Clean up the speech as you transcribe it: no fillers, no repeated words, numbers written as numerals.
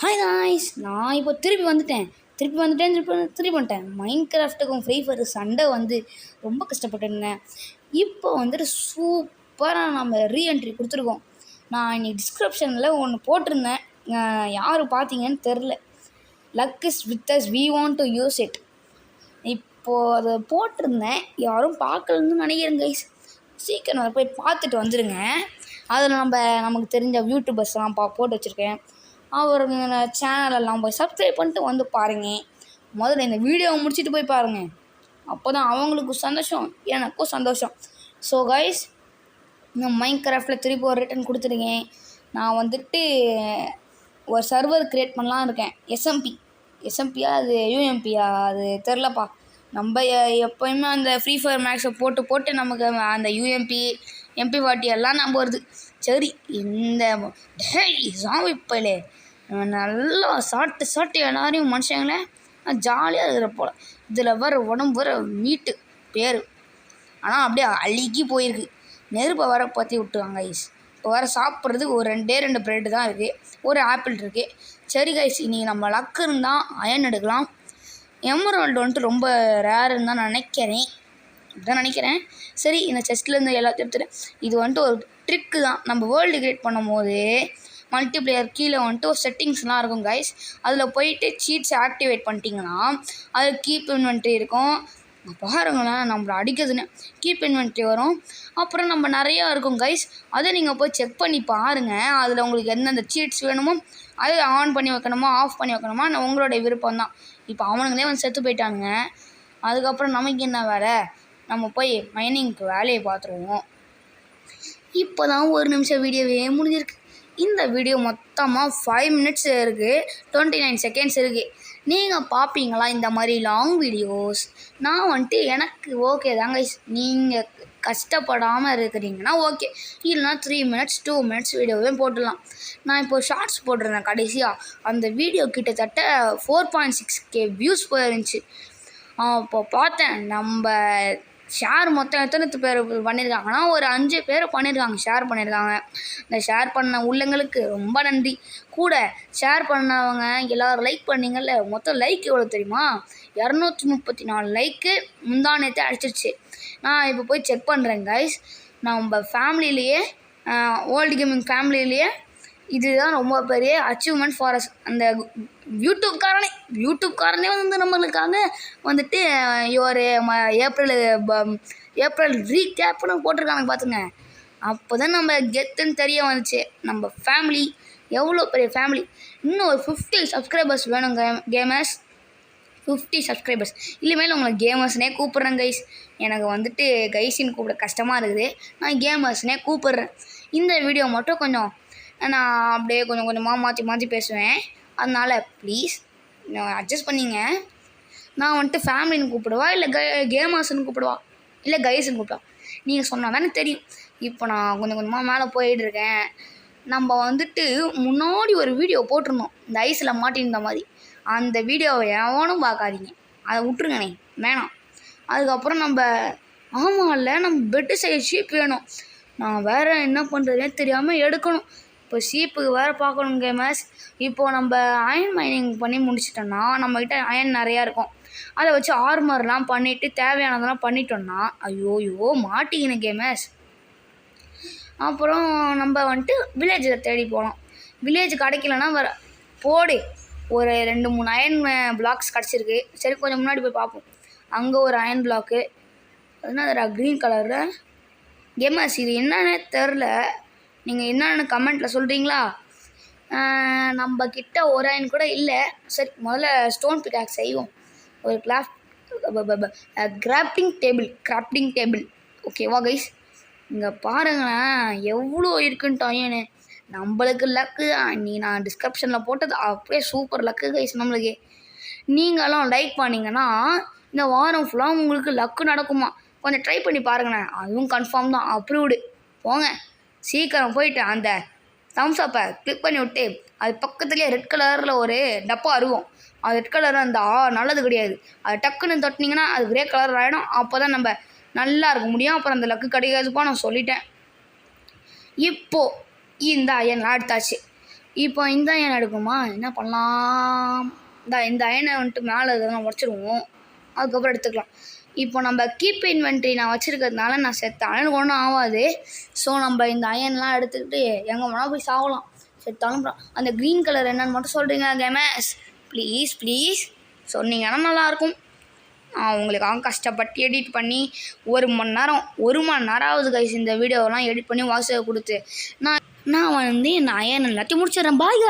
Hi guys, நான் இப்போ திருப்பி வந்துட்டேன். மைண்ட் கிராஃப்ட்டுக்கும் ஃப்ரீ ஃபயர் சண்டை ரொம்ப கஷ்டப்பட்டுருந்தேன். இப்போ சூப்பராக நம்ம ரீஎன்ட்ரி கொடுத்துருக்கோம். நான் இன்னைக்கு டிஸ்கிரிப்ஷனில் ஒன்று போட்டிருந்தேன், யார் பார்த்தீங்கன்னு தெரில. Luck is with us, we want to use it. இப்போது அதை போட்டிருந்தேன், யாரும் பார்க்கலன்னு நினைக்கிறேன் கைஸ். சீக்கிரம் அதை போய் பார்த்துட்டு வந்துடுங்க. அதில் நமக்கு தெரிஞ்ச யூடியூபர்ஸ்லாம் போட்டு வச்சுருக்கேன். அவருங்க சேனலெல்லாம் போய் சப்ஸ்கிரைப் பண்ணிட்டு வந்து பாருங்கள். முதல்ல இந்த வீடியோவை முடிச்சுட்டு போய் பாருங்கள். அப்போ தான் அவங்களுக்கும் சந்தோஷம், எனக்கும் சந்தோஷம். ஸோ கைஸ், நான் மைண்ட் கிராஃப்டில் திருப்பி ஒரு ரிட்டன் கொடுத்துருக்கேன். நான் ஒரு சர்வர் க்ரியேட் பண்ணலாம் இருக்கேன். எஸ்எம்பியா அது யூஎம்பியா அது தெரிலப்பா. நம்ம எப்போயுமே அந்த ஃப்ரீ ஃபயர் மேக்ஸை போட்டு நமக்கு அந்த யூஎம்பி MP40 எல்லாம் நம்ம வருது. சரி, இந்த ஜாம்பி பையலே நல்லா சாப்பிட்டு எல்லாரையும் மனுஷங்களே ஜாலியாக இருக்கிற போல். இதில் வர உடம்பு வர மீட்டு பேர், ஆனால் அப்படியே அழுகி போயிருக்கு. நெருப்பை வர பற்றி விட்டுருவாங்க கைஸ். இப்போ வர சாப்பிட்றதுக்கு ஒரு ரெண்டு ப்ரெட்டு தான் இருக்குது, ஒரு ஆப்பிள் இருக்குது. சரி கைஸ், இன்றைக்கி நம்ம லக்கு இருந்தால் அயன் எடுக்கலாம். எமரால்டு ரொம்ப ரேருன்னு தான் நினைக்கிறேன். சரி, இந்த செஸ்ட்லேருந்து எல்லாத்தையும் எடுத்துட்டேன். இது ஒரு ட்ரிக்கு தான். நம்ம வேர்ல்டு கிரியேட் பண்ணும் போது மல்டிப்ளேயர் கீழே ஒரு செட்டிங்ஸ்லாம் இருக்கும் கைஸ். அதில் போயிட்டு சீட்ஸ் ஆக்டிவேட் பண்ணிட்டீங்கன்னா அதில் கீப் இன்வென்ட்ரி இருக்கும். பாருங்களேன், நம்மளை அடிக்கிறதுன்னு கீப் இன்வென்ட்ரி வரும். அப்புறம் நம்ம நிறையா இருக்கும் கைஸ், அதை நீங்கள் போய் செக் பண்ணி பாருங்கள். அதில் உங்களுக்கு எந்தெந்த சீட்ஸ் வேணுமோ அதை ஆன் பண்ணி வைக்கணுமோ ஆஃப் பண்ணி வைக்கணுமா உங்களுடைய விருப்பம் தான். இப்போ அவனுங்களே செத்து போயிட்டானுங்க. அதுக்கப்புறம் நமக்கு என்ன வேலை, நம்ம போய் மைனிங்க்கு வேலையை பார்த்துருவோம். இப்போ தான் ஒரு நிமிஷம் வீடியோவே முடிஞ்சிருக்கு. இந்த வீடியோ மொத்தமாக 5 minutes இருக்குது, 29 seconds இருக்குது. நீங்கள் பார்ப்பீங்களா இந்த மாதிரி லாங் வீடியோஸ்? நான் எனக்கு ஓகே தாங்க. நீங்கள் கஷ்டப்படாமல் இருக்கிறீங்கன்னா ஓகே, இல்லைனா 3 minutes 2 minutes வீடியோவே போட்டுடலாம். நான் இப்போ ஷார்ட்ஸ் போட்டிருந்தேன் கடைசியாக. அந்த வீடியோ கிட்டத்தட்ட 4.6K வியூஸ் போயிருந்துச்சு. இப்போ பார்த்தேன், நம்ம ஷேர் மொத்தம் எத்தனை பேர் பண்ணியிருக்காங்கன்னா ஒரு 5 பேர் ஷேர் பண்ணியிருக்காங்க. இந்த ஷேர் பண்ண உள்ளங்களுக்கு ரொம்ப நன்றி. கூட ஷேர் பண்ணவங்க எல்லோரும் லைக் பண்ணிங்கல்ல, மொத்தம் லைக் எவ்வளோ தெரியுமா? 234 லைக்கு முந்தானத்தை அடிச்சிருச்சு. நான் இப்போ போய் செக் பண்ணுறேன் கைஸ். நம்ம ஃபேமிலியிலேயே, வேர்ல்டு கேமிங் ஃபேமிலியிலேயே இதுதான் ரொம்ப பெரிய அச்சீவ்மெண்ட் ஃபார் அஸ். அந்த யூடியூப்காரனே நம்மளுக்காக ஒரு ஏப்ரல் ரீகேப்னு போட்டிருக்காங்க பார்த்துங்க. அப்போ தான் நம்ம கெத்துன்னு தெரிய வந்துச்சு. நம்ம ஃபேமிலி எவ்வளோ பெரிய ஃபேமிலி. இன்னும் ஒரு 50 சப்ஸ்கிரைபர்ஸ் வேணும் கேமர்ஸ். 50 சப்ஸ்கிரைபர்ஸ் இல்லைமேல உங்களை கேமர்ஸ்னே கூப்பிட்றேன் கைஸ். எனக்கு கைஸின்னு கூப்பிட கஷ்டமாக இருக்குது, நான் கேமர்ஸ்னே கூப்பிட்றேன். இந்த வீடியோ மட்டும் கொஞ்சம் நான் அப்படியே கொஞ்சமாக மாற்றி பேசுவேன். அதனால் ப்ளீஸ் அட்ஜஸ்ட் பண்ணிங்க. நான் ஃபேமிலின்னு கூப்பிடுவா, இல்லை கேமர்ஸ்ன்னு கூப்பிடுவா, இல்லை கைஸ்ன்னு கூப்பிடுவா, நீங்கள் சொன்னால் தானே தெரியும். இப்போ நான் கொஞ்சமாக மேலே போயிட்டுருக்கேன். நம்ம முன்னாடி ஒரு வீடியோ போட்டிருந்தோம், இந்த ஐஸில் மாட்டிருந்த மாதிரி. அந்த வீடியோவை எவனும் பார்க்காதீங்க, அதை விட்டுருங்கண்ணே, வேணாம். அதுக்கப்புறம் நம்ம பெட்டு சைஸ் ஷீப் வேணும். நான் வேறு என்ன பண்ணுறதுனே தெரியாமல் எடுக்கணும். இப்போ ஷீப்புக்கு வேறு பார்க்கணும் கேமர்ஸ். இப்போது நம்ம அயன் மைனிங் பண்ணி முடிச்சிட்டோன்னா நம்மக்கிட்ட அயன் நிறையா இருக்கும். அதை வச்சு ஆர்மர்லாம் பண்ணிவிட்டு தேவையானதெல்லாம் பண்ணிட்டோன்னா ஐயோ மாட்டிக்கின கேமர்ஸ். அப்புறம் நம்ம வில்லேஜில் தேடி போகலாம். வில்லேஜ் கிடைக்கலன்னா போடு, ஒரு 2-3 அயன் பிளாக்ஸ் கிடச்சிருக்கு. சரி, கொஞ்சம் முன்னாடி போய் பார்ப்போம். அங்கே ஒரு அயன் பிளாக்கு, அதுனா க்ரீன் கலரில். கேமர்ஸ் இது என்னன்னு தெரில, நீங்கள் என்னென்னு கமெண்ட்டில் சொல்கிறீங்களா? நம்ம கிட்ட ஒரு அயன் கூட இல்லை. சரி, முதல்ல ஸ்டோன் பிக்காக்ஸ் செய்வோம். ஒரு கிராஃப்டிங் டேபிள் ஓகேவா கைஸ்? இங்கே பாருங்களேன் எவ்வளோ இருக்குன்ட்டு அயனு. நம்மளுக்கு லக்கு தான். நான் டிஸ்கிரிப்ஷனில் போட்டது அப்படியே சூப்பர் லக்கு கைஸ் நம்மளுக்கு. நீங்களும் லைக் பண்ணிங்கன்னா இந்த வாரம் ஃபுல்லாக உங்களுக்கு லக்கு நடக்குமா? கொஞ்சம் ட்ரை பண்ணி பாருங்கண்ணே, அதுவும் கன்ஃபார்ம் தான், அப்ரூவ்டு. போங்க, சீக்கிரம் போயிட்டு அந்த தம்ஸ் அப்பை கிளிக் பண்ணி விட்டு அது பக்கத்துலேயே ரெட் கலரில் ஒரு டப்பா அருவோம். அது ரெட் கலர் நல்லது கிடையாது. அது டக்குன்னு தொட்டினீங்கன்னா அது கிரே கலர் ஆகிடும். அப்போ தான் நம்ம நல்லா இருக்க முடியும். அப்புறம் அந்த லக்கு கிடைக்காதுப்பா, நான் சொல்லிட்டேன். இப்போது இந்த அயன்லாம் எடுத்தாச்சு. இப்போ இந்த அயன் எடுக்குமா, என்ன பண்ணலாம், இந்த அயனை வந்துட்டு மேலே இதெல்லாம் உடச்சிருவோம், அதுக்கப்புறம் எடுத்துக்கலாம். இப்போ நம்ம கீப் இன்வென்ட்ரி நான் வச்சுருக்கிறதுனால நான் செத்தாலும் எனக்கு ஒன்றும் ஆகாது. ஸோ நம்ம இந்த அயன்லாம் எடுத்துக்கிட்டு எங்கே வேணால் போய் சாகலாம். செத்தாலும் அந்த க்ரீன் கலர் என்னன்னு மட்டும் சொல்கிறீங்க கேமஸ், ப்ளீஸ் சொன்னீங்கன்னா நல்லாயிருக்கும். நான் உங்களுக்காக கஷ்டப்பட்டு எடிட் பண்ணி 1 மணி நேரம் ஆகுது கைஸ் இந்த வீடியோவெல்லாம் எடிட் பண்ணி வாய்ஸ் கொடுத்து நான் வந்து என் அயன் எல்லாத்தையும் முடிச்சிடுறேன். பாய்.